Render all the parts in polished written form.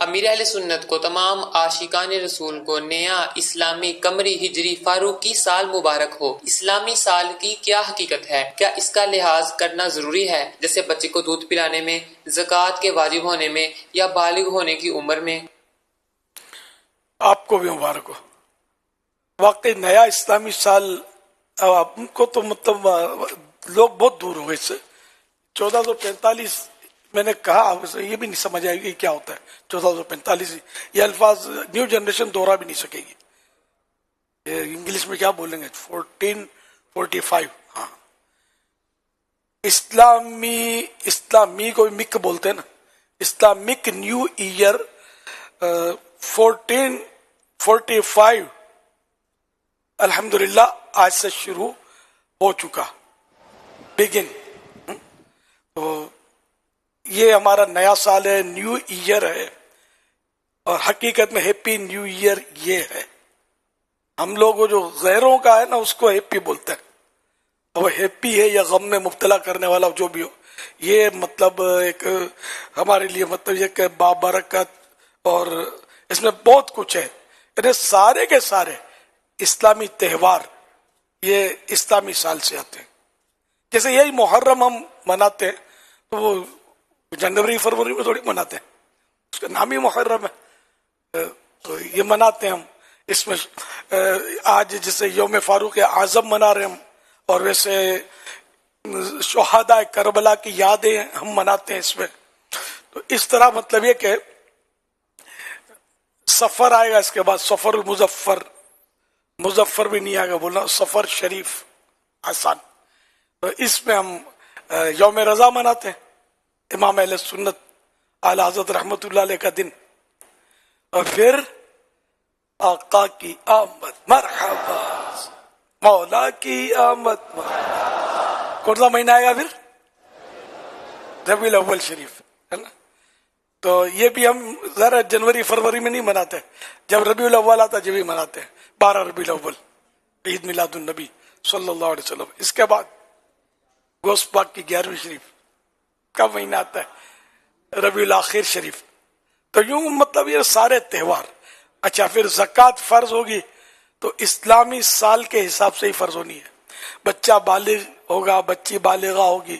امیر اہل سنت کو تمام عاشقان رسول کو نیا اسلامی قمری ہجری فاروقی سال مبارک ہو۔ اسلامی سال کی کیا حقیقت ہے؟ کیا اس کا لحاظ کرنا ضروری ہے، جیسے بچے کو دودھ پلانے میں، زکوٰۃ کے واجب ہونے میں یا بالغ ہونے کی عمر میں؟ آپ کو بھی مبارک ہو۔ واقعی نیا اسلامی سال آپ کو تو مطلب لوگ بہت دور ہو گئے اس سے۔ 1445 میں نے کہا، یہ بھی نہیں سمجھ آئے گی کیا ہوتا ہے 1445۔ یہ الفاظ نیو جنریشن دوہرا بھی نہیں سکے گی۔ انگلش میں کیا بولیں گے 1445؟ ہاں، اسلامی کو مک بولتے ہیں نا، اسلامک نیو ایئر 1445 الحمدللہ آج سے شروع ہو چکا، بگن۔ تو یہ ہمارا نیا سال ہے، نیو ایئر ہے، اور حقیقت میں ہیپی نیو ایئر یہ ہے۔ ہم لوگ جو غیروں کا ہے نا اس کو ہیپی بولتے ہیں، وہ ہیپی ہے یا غم میں مبتلا کرنے والا جو بھی ہو، یہ مطلب ایک ہمارے لیے مطلب یہ کہ بابرکت، اور اس میں بہت کچھ ہے۔ یعنی سارے کے سارے اسلامی تہوار یہ اسلامی سال سے آتے ہیں۔ جیسے یہی محرم ہم مناتے ہیں تو وہ جنوری فروری میں تھوڑی مناتے ہیں، اس کا نام ہی محرم ہے، تو یہ مناتے ہیں ہم۔ اس میں آج جیسے یوم فاروق اعظم منا رہے ہیں ہم، اور ویسے شہداء کربلا کی یادیں ہم مناتے ہیں اس میں۔ تو اس طرح مطلب یہ کہ سفر آئے گا، اس کے بعد سفر المظفر، مظفر بھی نہیں آئے گا بولنا، سفر شریف آسان۔ تو اس میں ہم یوم رضا مناتے ہیں، امام اہل سنت اعلی حضرت رحمت اللہ علیہ کا دن، اور پھر آقا کی آمد مرحبا، مولا کی آمد مرحبا۔ کون سا مہینہ آئے گا پھر؟ ربیع الاول شریف ہے نا۔ تو یہ بھی ہم ذرا جنوری فروری میں نہیں مناتے، جب ربیع الاول آتا جب بھی مناتے ہیں، 12 ربیع الاول، عید میلاد النبی صلی اللہ علیہ وسلم۔ اس کے بعد گوشت پاک کی 11ویں شریف کا مہینہ آتا ہے، ربیع الاخر شریف۔ تو یوں مطلب یہ سارے تہوار۔ اچھا، پھر زکوٰۃ فرض ہوگی تو اسلامی سال کے حساب سے ہی فرض ہونی ہے۔ بچہ بالغ ہوگا، بچی بالغہ ہوگی،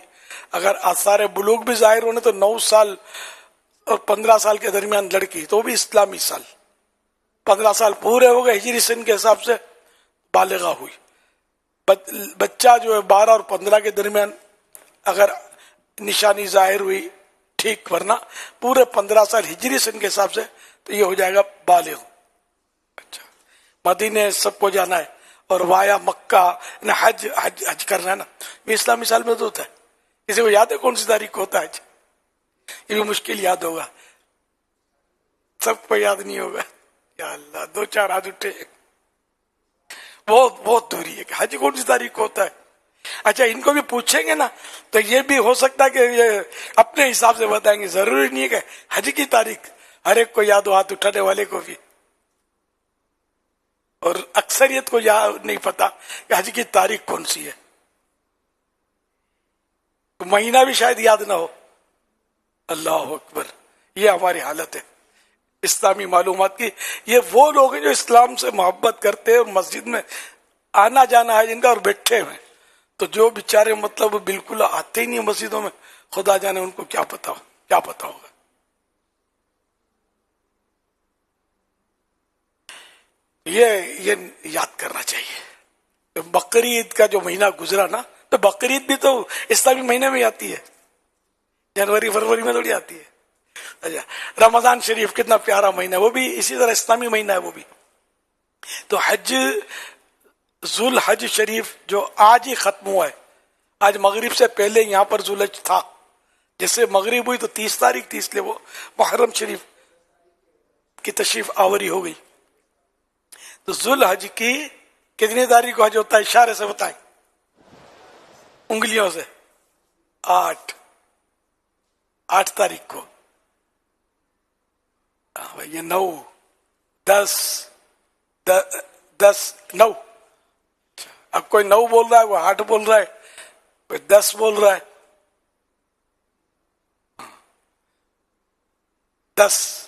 اگر آثار بلوغ بھی ظاہر ہونے تو 9 سال اور 15 سال کے درمیان لڑکی، تو بھی اسلامی سال۔ 15 سال پورے ہو گئے ہجری سن کے حساب سے، بالغہ ہوئی۔ بچہ جو ہے 12 اور 15 کے درمیان اگر نشانی ظاہر ہوئی ٹھیک، ورنہ پورے 15 سال ہجری سن کے حساب سے تو یہ ہو جائے گا بالغ۔ اچھا، مدینے سب کو جانا ہے، اور وایا مکہ حج کرنا ہے نا، یہ اسلامی سال میں تو ہوتا ہے۔ کسی کو یاد ہے کون سی تاریخ کو ہوتا ہے حج؟ یہ بھی مشکل یاد ہوگا، سب کو یاد نہیں ہوگا۔ یا اللہ، 2-4 ہاتھ اٹھے، بہت دوری ہے کہ حج کون سی تاریخ کو ہوتا ہے۔ اچھا، ان کو بھی پوچھیں گے نا تو یہ بھی ہو سکتا ہے کہ یہ اپنے حساب سے بتائیں گے، ضروری نہیں ہے کہ حج کی تاریخ ہر ایک کو یاد ہو، ہاتھ اٹھانے والے کو بھی، اور اکثریت کو یاد نہیں پتا کہ حج کی تاریخ کون سی ہے، تو مہینہ بھی شاید یاد نہ ہو۔ اللہ اکبر، یہ ہماری حالت ہے اسلامی معلومات کی۔ یہ وہ لوگ ہیں جو اسلام سے محبت کرتے ہیں اور مسجد میں آنا جانا ہے جن کا، اور بیٹھے ہوئے، تو جو بیچارے مطلب بالکل آتے ہی نہیں مسجدوں میں، خدا جانے ان کو کیا پتا ہوگا۔ یہ یاد کرنا چاہیے۔ بقرعید کا جو مہینہ گزرا نا، تو بقرعید بھی تو اسلامی مہینے میں آتی ہے، جنوری فروری میں تھوڑی آتی ہے۔ اچھا، رمضان شریف کتنا پیارا مہینہ ہے، وہ بھی اسی طرح اسلامی مہینہ ہے وہ بھی۔ تو حج، ذوالحج شریف جو آج ہی ختم ہوا ہے، آج مغرب سے پہلے یہاں پر ذوالحج تھا، جیسے مغرب ہوئی تو 30 تاریخ تھی، اس لیے وہ محرم شریف کی تشریف آوری ہو گئی۔ تو ذوالحج کی کتنی تاریخ کو حج ہوتا ہے؟ اشارے سے بتائیں، انگلیوں سے۔ 8 تاریخ کو۔ یہ 9، 10، 9۔ اب کوئی 9 بول رہا ہے، کوئی 8 بول رہا ہے، کوئی 10 بول رہا ہے۔ 10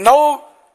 9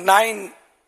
9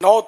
9